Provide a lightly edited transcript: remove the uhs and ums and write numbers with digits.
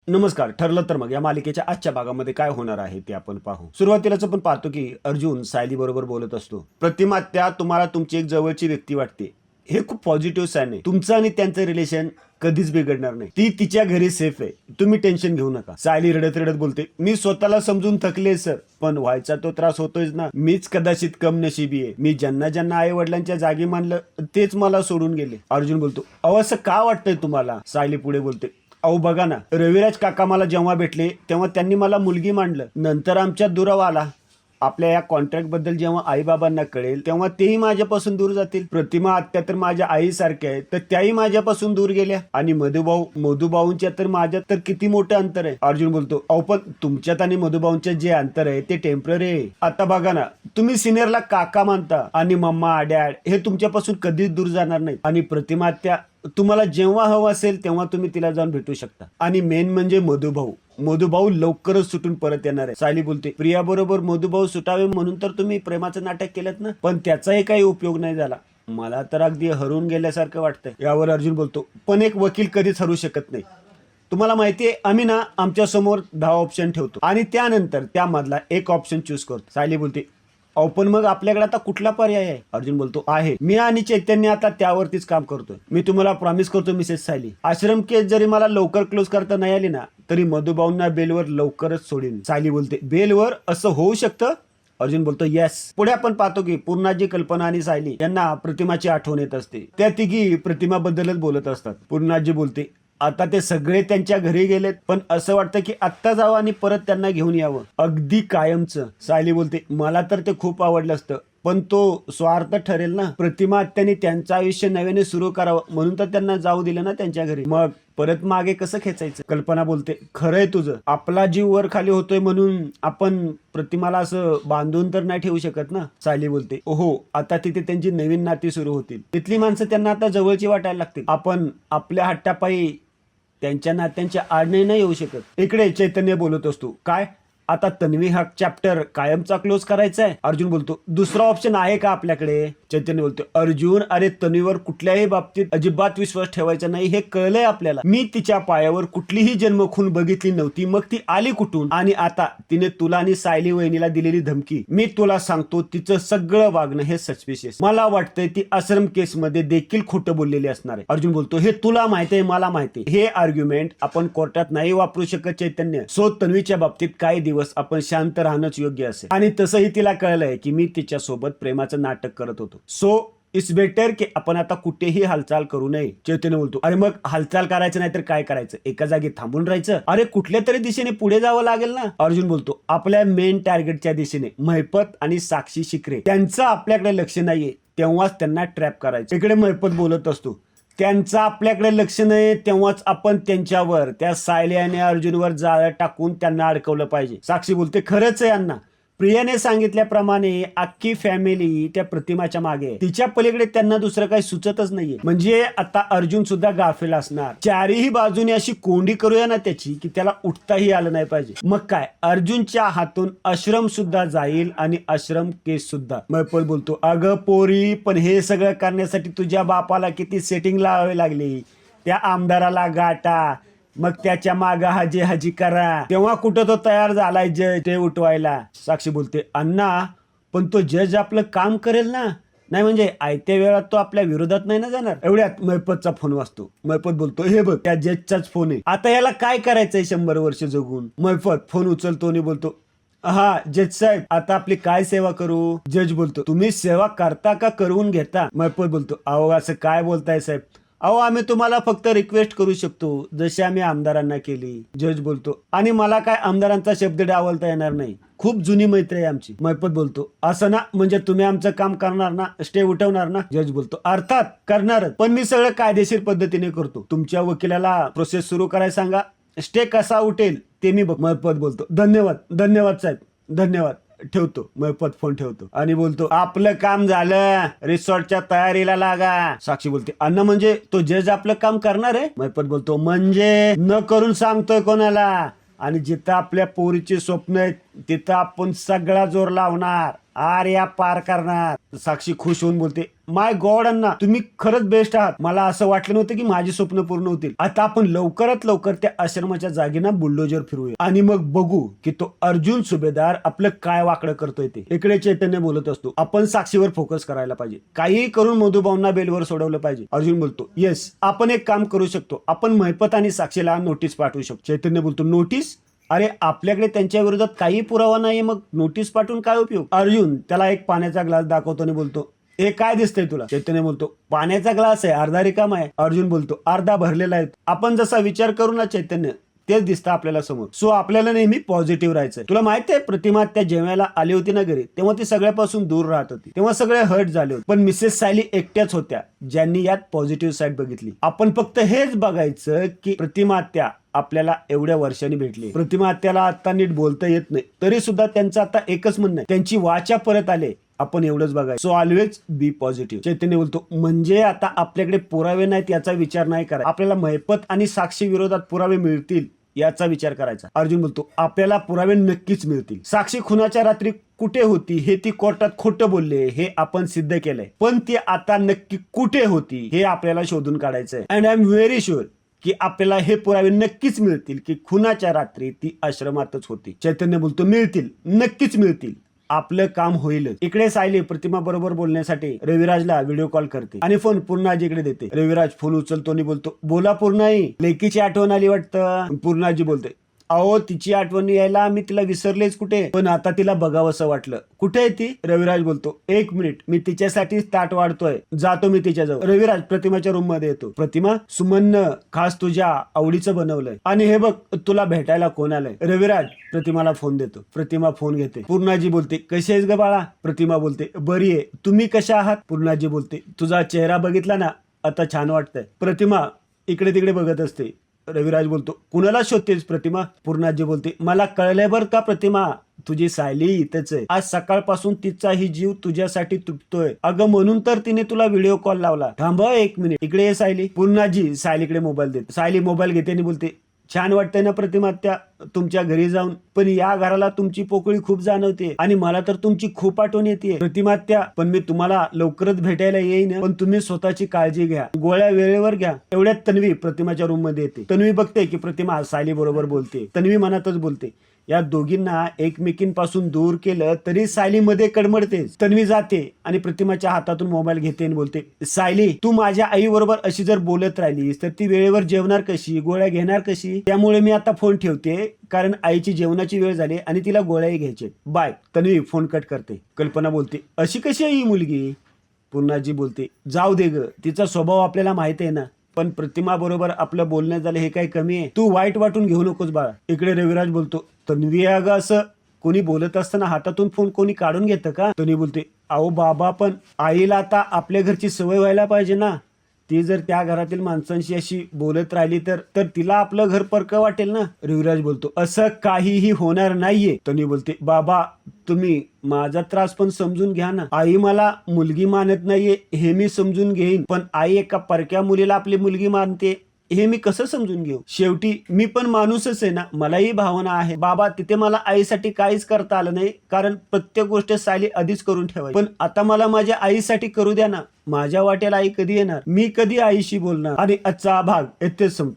नमस्कार. ठरलं तर मग या मालिकेच्या आजच्या भागामध्ये काय होणार आहे ते आपण पाहू. सुरुवातीलाच आपण पाहतो की अर्जुन सायली बरोबर बोलत असतो. प्रतिमा, त्या तुम्हाला तुमची एक जवळची व्यक्ती वाटते, हे खूप पॉझिटिव्ह साइन आहे. तुमचं आणि त्यांचं रिलेशन कधीच बिघडणार नाही. ती तिच्या घरी सेफ आहे, तुम्ही टेन्शन घेऊ नका. सायली रडत रडत बोलते, मी स्वतःला समजून थकले सर, पण व्हायचा तो त्रास होतोयच ना. मीच कदाचित कम नशिबी आहे. मी ज्यांना ज्यांना आई वडिलांच्या जागी मानलं तेच मला सोडून गेले. अर्जुन बोलतो, अहो असं का वाटतंय तुम्हाला? सायली पुढे बोलते, अहो बघा ना, रविराज काका मला जेव्हा भेटले तेव्हा त्यांनी मला मुलगी मांडलं. नंतर आमच्यात दुरावा आला. आपल्या या कॉन्ट्रॅक्ट बद्दल जेव्हा आई बाबांना कळेल तेव्हा तेही माझ्यापासून दूर जातील. प्रतिमा आत्या तर माझ्या आईसारख्या आहे, तर त्याही माझ्यापासून दूर गेल्या. आणि मधुभाऊंच्या तर माझ्यात तर किती मोठं अंतर आहे. अर्जुन बोलतो, अहो पण तुमच्यात आणि मधुभाऊंच्यात जे अंतर आहे ते टेम्पररी आहे. आता बघा ना, तुम्ही सिनियरला काका मानता आणि मम्मा डॅड हे तुमच्यापासून कधीच दूर जाणार नाही. आणि प्रतिमा आत्या, तुम्हाला जेव्हा हवं असेल तेव्हा तुम्ही तिला जाऊन भेटू शकता. आणि मेन म्हणजे मधुभाऊ लवकरच सुटून परत येणार आहे. सायली बोलते, प्रिया बरोबर मधुभाऊ सुटावे म्हणून तर तुम्ही प्रेमाचं नाटक केलं ना, पण त्याचाही काही उपयोग नाही झाला. मला तर अगदी हरवून गेल्यासारखं वाटतंय. यावर अर्जुन बोलतो, पण एक वकील कधीच हरू शकत नाही. तुम्हाला माहितीये, आम्ही ना आमच्या समोर 10 ऑप्शन ठेवतो आणि त्यानंतर त्यामधला एक ऑप्शन चूज करतो. सायली बोलते, अहो पण मग आपल्याकडे आता कुठला पर्याय आहे? अर्जुन बोलतो, आहे. मी आणि चैतन्य आता त्यावरतीच काम करतोय. मी तुम्हाला प्रॉमिस करतो मिसेस सायली, आश्रम केस जरी मला लवकर क्लोज करता नाही आली ना, तरी मधुभाऊंना बेलवर लवकरच सोडीन. सायली बोलते, बेलवर असं होऊ शकतं? अर्जुन बोलतो, येस. पुढे आपण पाहतो की पूर्णाजी, कल्पना आणि सायली यांना प्रतिमाची आठवण येत असते. त्या तिघी प्रतिमाबद्दलच बोलत असतात. पूर्णाजी बोलते, आता ते सगळे त्यांच्या घरी गेलेत, पण असं वाटतं की आत्ता जावं आणि परत त्यांना घेऊन यावं, अगदी कायमचं. सायली बोलते, मला तर ते खूप आवडलं असतं, पण तो स्वार्थ ठरेल ना. प्रतिमा त्यांनी त्यांचं आयुष्य नव्याने सुरू करावं म्हणून तर त्यांना जाऊ दिलं ना त्यांच्या घरी, मग परत मागे कसं खेचायचं? कल्पना बोलते, खरंय तुझं. आपला जीव वर खाली होतोय म्हणून आपण प्रतिमाला असं बांधून तर नाही ठेवू शकत ना. सायली बोलते, ओहो, आता तिथे त्यांची नवीन नाती सुरू होतील. तिथली माणसं त्यांना आता जवळची वाटायला लागतील. आपण आपल्या हट्टापायी त्यांच्या नात्यांच्या आडणे नाही येऊ शकत. इकडे चैतन्य बोलत असतो, काय आता तन्वी हा चॅप्टर कायमचा क्लोज करायचा आहे? अर्जुन बोलतो, दुसरा ऑप्शन आहे का आपल्याकडे? चैतन्य बोलतो, अर्जुन, अरे तन्वीवर कुठल्याही बाबतीत अजिबात विश्वास ठेवायचा नाही, हे कळलंय आपल्याला. मी तिच्या पायावर कुठलीही जन्मखून बघितली नव्हती, मग ती आली कुठून? आणि आता तिने तुला आणि सायली वहिनीला दिलेली धमकी, मी तुला सांगतो तिचं सगळं वागणं हे सस्पिशियस. मला वाटतंय ती आश्रम केस मध्ये देखील खोटं बोललेली असणार आहे. अर्जुन बोलतो, हे तुला माहितीये, मला माहितीये. हे आर्ग्युमेंट आपण कोर्टात नाही वापरू शकत चैतन्य. सो तन्वीच्या बाबतीत काही दिवस आपण शांत राहणंच योग्य असेल. आणि तसंही तिला कळलंय की मी तिच्या सोबत प्रेमाचं नाटक करत होतो. सो इट्स बेटर की आपण आता कुठेही हालचाल करू नये. चैतन्य बोलतो, अरे मग हालचाल करायचं नाही तर काय करायचं? एका जागी थांबून राहायचं? अरे कुठल्या तरी दिशेने पुढे जावं लागेल ना. अर्जुन बोलतो, आपल्या मेन टार्गेटच्या दिशेने. महिपत आणि साक्षी शिकरे, त्यांचं आपल्याकडे लक्ष नाहीये, तेव्हाच त्यांना ट्रॅप करायचं. इकडे महिपत बोलत असतो, त्यांचं आपल्याकडे लक्ष नाही तेव्हाच आपण त्यांच्यावर, त्या सायली आणि अर्जुनवर जाळं टाकून त्यांना अडकवलं पाहिजे. साक्षी बोलते, खरंच आहे अण्णा. प्रियाने सांगितल्याप्रमाणे अख्खी फॅमिली त्या प्रतिमाच्या मागे आहे. तिच्या पलीकडे त्यांना दुसरं काही सुचतच नाहीये. म्हणजे आता अर्जुन सुद्धा गाफील असणार. चारही बाजूने अशी कोंडी करूया ना त्याची की त्याला उठताही आलं नाही पाहिजे. मग काय, अर्जुनच्या हातून आश्रम सुद्धा जाईल आणि आश्रम केस सुद्धा. मैपल बोलतो, अगं पोरी, पण हे सगळं करण्यासाठी तुझ्या बापाला किती सेटिंग लावावी लागली. त्या आमदाराला गाठा, मग त्याच्या माग हजी करा, तेव्हा कुठं तो तयार झालाय जज ते उठवायला. साक्षी बोलते, अण्णा, पण तो जज आपलं काम करेल ना, नाही म्हणजे आयत्या वेळात तो आपल्या विरोधात नाही ना जाणार. एवढ्यात मैपतचा फोन वाजतो. मैपत बोलतो, हे बघ त्या जजचाच फोन आहे, आता याला काय करायचंय 100 वर्ष जगून? मैपत फोन उचलतो आणि बोलतो, हा जज साहेब, आता आपली काय सेवा करू? जज बोलतो, तुम्ही सेवा करता का करवून घेता? मैपत बोलतो, अहो असं काय बोलताय साहेब, अहो आम्ही तुम्हाला फक्त रिक्वेस्ट करू शकतो जशी आम्ही आमदारांना केली. जज बोलतो, आणि मला काय आमदारांचा शब्द डावलता येणार नाही, खूप जुनी मैत्री आहे आमची. मैपत बोलतो, असं ना, म्हणजे तुम्ही आमचं काम करणार ना, स्टे उठवणार ना? जज बोलतो, अर्थात करणारच, पण मी सगळं कायदेशीर पद्धतीने करतो. तुमच्या वकिलाला प्रोसेस सुरू करायला सांगा, स्टे कसा उठेल ते मी बघ. मैपत बोलतो, धन्यवाद साहेब, धन्यवाद. ठेवतो. मैपत फोन ठेवतो आणि बोलतो, आपलं काम झालं, रिसॉर्टच्या तयारीला लागा. साक्षी बोलते, अण्णा म्हणजे तो जज आपलं काम करणार आहे? मैपत बोलतो, म्हणजे न करून सांगतोय कोणाला, आणि जिथं आपल्या पोरीची स्वप्न आहेत तिथं आपण सगळा जोर लावणार. आर्या पार करणार. साक्षी खुश होऊन बोलते, माय गॉड अण्णा, तुम्ही खरंच बेस्ट आहात. मला असं वाटलं नव्हतं की माझी स्वप्न पूर्ण होतील. आता आपण लवकरात लवकर त्या आश्रमाच्या जागी ना बुलडोजर फिरूया आणि मग बघू की तो अर्जुन सुभेदार आपलं काय वाकडं करतोय ते. इकडे चैतन्य बोलत असतो, आपण साक्षीवर फोकस करायला पाहिजे, काही करून मधुभाऊंना बेलवर सोडवलं पाहिजे. अर्जुन बोलतो, येस, आपण एक काम करू शकतो, आपण महिपत आणि साक्षीला नोटीस पाठवू शकतो. चैतन्य बोलतो, नोटीस? अरे आपल्याकडे त्यांच्या विरोधात काही पुरावा नाही, मग नोटीस पाठवून काय उपयोग? अर्जुन त्याला एक पाण्याचा ग्लास दाखवतो आणि बोलतो, हे काय दिसतंय तुला? चैतन्य बोलतो, पाण्याचा ग्लास आहे, अर्धा रिकामा आहे. अर्जुन बोलतो, अर्धा भरलेला आहे. आपण जसा विचार करू ना चैतन्य, तेच दिसतं आपल्याला समोर. सो आपल्याला नेहमी पॉझिटिव्ह राहायचंय. तुला माहिती आहे प्रतिमा त्या जेवायला आली होती ना घरी, तेव्हा ती सगळ्यापासून दूर राहत होती, तेव्हा सगळे हर्ट झाले होते. पण मिसेस सायली एकट्याच होत्या ज्यांनी यात पॉझिटिव्ह साईड बघितली. आपण फक्त हेच बघायचं की प्रतिमा त्या आपल्याला एवढ्या वर्षांनी भेटली. प्रतिमा त्याला आता नीट बोलता येत नाही, तरी सुद्धा त्यांचं आता एकच म्हणणं आहे, त्यांची वाचा परत आले. आपण एवढंच बघायचं. So always be positive. Chaitanya बोलतो, म्हणजे आता आपल्याकडे पुरावे नाहीत याचा विचार नाही करायचा, आपल्याला महिपत आणि साक्षी विरोधात पुरावे मिळतील याचा विचार करायचा. अर्जुन बोलतो, आपल्याला पुरावे नक्कीच मिळतील. साक्षी खुनाच्या रात्री कुठे होती हे ती कोर्टात खोटं बोलले हे आपण सिद्ध केलंय, पण ती आता नक्की कुठे होती हे आपल्याला शोधून काढायचंय. And I am very sure की आपल्याला हे पुरावे नक्कीच मिळतील की खुनाच्या रात्री ती आश्रमातच होती. चैतन्य बोलतो, मिळतील, नक्कीच मिळतील, आपलं काम होईल. इकडे सायली प्रतिमा बरोबर बोलण्यासाठी रविराजला व्हिडिओ कॉल करते आणि फोन पूर्णाजीकडे देते. रविराज फोन उचलतो आणि बोलतो, बोला पूर्णाई, लेकीची आठवण आली वाटतं. पूर्णाजी बोलते, अहो तिची आठवण यायला मी तिला विसरलेच कुठे, पण आता तिला बघावंसं वाटलं. कुठे आहे ती? रविराज बोलतो, एक मिनिट, मी तिच्यासाठी ताट वाढतोय, जातो मी तिच्याजवळ. रविराज प्रतिमाच्या रूम मध्ये येतो. प्रतिमा, सुमननं खास तुझ्या आवडीचं बनवलंय आणि हे बघ तुला भेटायला कोण आलंय. रविराज प्रतिमाला फोन देतो. प्रतिमा फोन घेते. पूर्णाजी बोलते, कशी आहेस ग बाळा? प्रतिमा बोलते, बरी आहे, तुम्ही कशा आहात? पूर्णाजी बोलते, तुझा चेहरा बघितला ना, आता छान वाटतंय. प्रतिमा इकडे तिकडे बघत असते. रविराज बोलतो, कुणाला शोधतेस प्रतिमा? पूर्णाजी बोलते, मला कळलंय बर का प्रतिमा, तुझी सायली इथेच आहे. आज सकाळपासून तिचाही जीव तुझ्यासाठी तुटतोय अगं, म्हणून तर तिने तुला व्हिडिओ कॉल लावला. थांब एक मिनिट, इकडे ये सायली. पूर्णाजी सायलीकडे मोबाईल देते. सायली मोबाईल घेते आणि बोलते, छान वाटतंय ना प्रतिमा त्या तुमच्या घरी जाऊन, पण या घराला तुमची पोकळी खूप जाणवते आणि मला तर तुमची खूप आठवण येते. प्रतिमा त्या, पण मी तुम्हाला लवकरच भेटायला येईन, पण तुम्ही स्वतःची काळजी घ्या, गोळ्या वेळेवर घ्या. एवढ्यात तन्वी प्रतिमाच्या रूम मध्ये येते. तन्वी बघते की प्रतिमा सायली बरोबर बोलते. तन्वी मनातच बोलते, या दोघींना एकमेकींपासून दूर केलं तरी सायली मध्ये कडमडते. तन्वी जाते आणि प्रतिमाच्या हातातून मोबाईल घेते आणि बोलते, सायली, तू माझ्या आई बरोबर अशी जर बोलत राहिलीस तर ती वेळेवर जेवणार कशी, गोळ्या घेणार कशी? त्यामुळे मी आता फोन ठेवते, कारण आईची जेवणाची वेळ झाली आणि तिला गोळ्याही घ्यायचे. बाय. तन्वी फोन कट करते. कल्पना बोलते, अशी कशी आहे ही मुलगी? पूर्णाजी बोलते, जाऊ दे ग, तिचा स्वभाव आपल्याला माहिती आहे ना, पण प्रतिमा बरोबर आपलं बोलणं झालं हे काही कमी आहे, तू वाईट वाटून घेऊ नकोस बाळा. इकडे रविराज बोलतो, तन्वी अगं, असं कोणी बोलत असताना हातातून फोन कोणी काढून घेतं का? तन्वी बोलते, अहो बाबा, पण आईला आता आपल्या घरची सवय व्हायला पाहिजे ना, ती जर त्या घरातील माणसांशी अशी बोलत राहिली तर तिला आपलं घर परकं वाटेल ना. रविराज बोलतो, असं काहीही होणार नाहीये. तन्वी बोलते, बाबा तुम्ही माझा त्रास पण समजून घ्या ना, आई मला मुलगी मानत नाहीये हे मी समजून घेईन, पण आई एका परक्या मुलीला आपली मुलगी मानते हे मी कसं समजून घेऊ? शेवटी मी पण माणूसच आहे ना, मलाही भावना आहे. बाबा तिथे मला आईसाठी काहीच करता आलं नाही, कारण प्रत्येक गोष्ट सायली आधीच करून ठेवायची, पण आता मला माझ्या आईसाठी करू द्या ना. माझ्या वाट्याला आई कधी येणार? मी कधी आईशी बोलणार? आणि आजचा भाग येथेच संपतो.